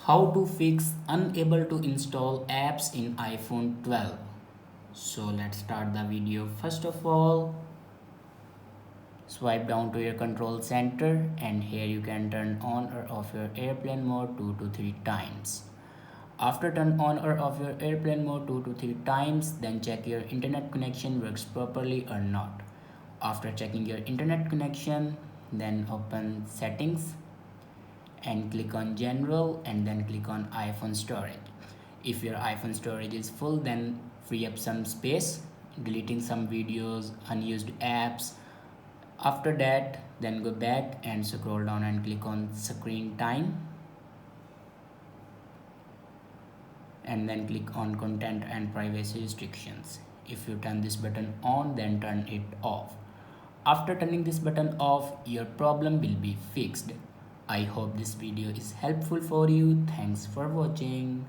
How to fix unable to install apps in iPhone 12. So let's start the video. First of all, swipe down to your control center and here you can turn on or off your airplane mode 2 to 3 times. After turn on or off your airplane mode 2 to 3 times, then check your internet connection works properly or not. After checking your internet connection, then open settings and click on general and then click on iPhone storage. If your iPhone storage is full, then free up some space, deleting some videos, unused apps. After that, then go back and scroll down and click on screen time and then click on content and privacy restrictions. If you turn this button on, then turn it off. After turning this button off, your problem will be fixed. I hope this video is helpful for you. Thanks for watching.